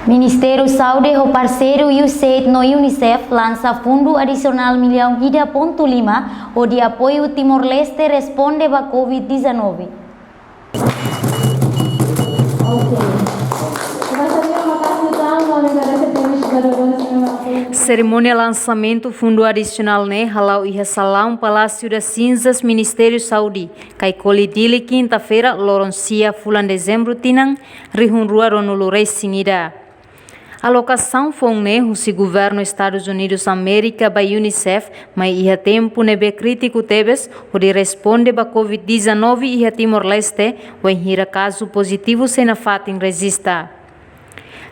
Ministério Saúde e o parceiro USAID no UNICEF lança fundo adicional R1.5 o de apoio Timor-Leste responde à Covid-19. Cerimônia lançamento fundo adicional halau e salão Palácio das Cinzas Ministério Saúde kai kolidili quinta-feira loroncia fulan dezembro tinang rihun rua ronulurei singida. Alocação fonne o governo Estados Unidos América by UNICEF mas ia tempo nebe crítico tebes o de responde ba Covid-19 ia Timor-Leste o hira caso positivo sena fatin resista.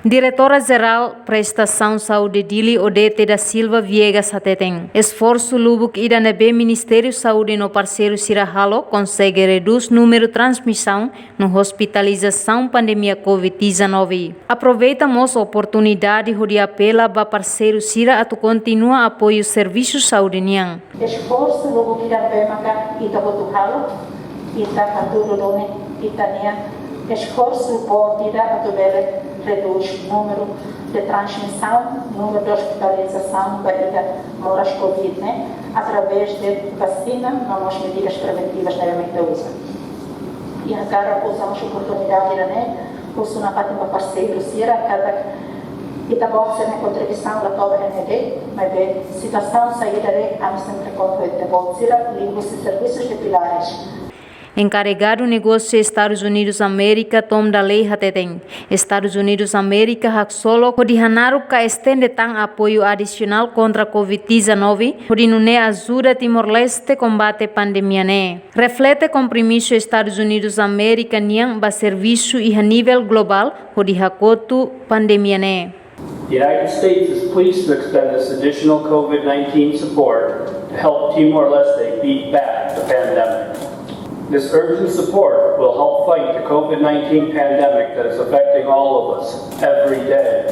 Diretora-Geral Prestação Saúde Dili Odete da Silva Viegas Hateteng. Esforço lubuk ida nebe Ministério Saúde no parceiro Sirahalo consegue reduz número de transmissão no hospitalização pandemia Covid-19. Aproveitamos a oportunidade de apela ba parceiro Sira atu continua apoio serviços saúde niang. Esforço lubuk ida nebe maka ita botuhalo ita katuro done ita niang. Esforço pode ida atu bele reduz o número de transmissão, número de hospitalização para moras Covid, né? Através de vacina, novas medidas preventivas devem usar. E agora usamos a oportunidade, né? Uso na parte do parceiro, se era cada itaboxa na contribuição da toda a ND, mas a situação saída de a sempre contra de bolsa, livros e serviços de pilares. Encarregado negócio Estados Unidos América tom da lei hateteng. Estados Unidos América hak solo kodihanaru ka estende tang apoio adicional contra Covid-19 kodinune ajuda Timor-Leste combate pandemia ne. Reflete compromisso Estados Unidos América niang ba serviço e a nível global kodihakotu pandemia ne. The United States is pleased to extend this additional COVID-19 support to help Timor-Leste beat back the pandemic. This urgent support will help fight the COVID-19 pandemic that is affecting all of us every day.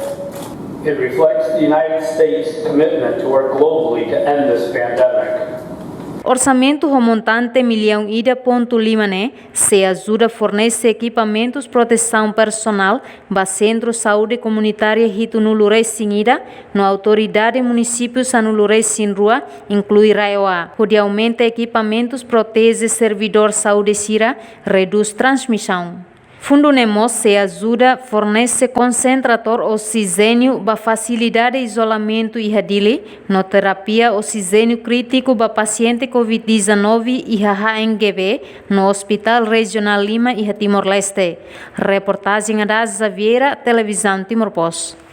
It reflects the United States' commitment to work globally to end this pandemic. Orçamento remontante R1.5 ne se ajuda a fornecer equipamentos proteção personal ba Centro Saúde Comunitária Hito Nulurei Singida no Autoridade Municípios Anulurei Sinrua inclui Raioa, onde aumenta equipamentos protege servidor saúde Sira, reduz transmissão. Fundo Nemos se ajuda fornece concentrator oxigênio ba facilidade de isolamento e hadili no terapia oxigênio crítico ba paciente Covid-19 e HNGB no Hospital Regional Lima e Timor-Leste. Reportagem da Xaviera, Televisão Timor-Post.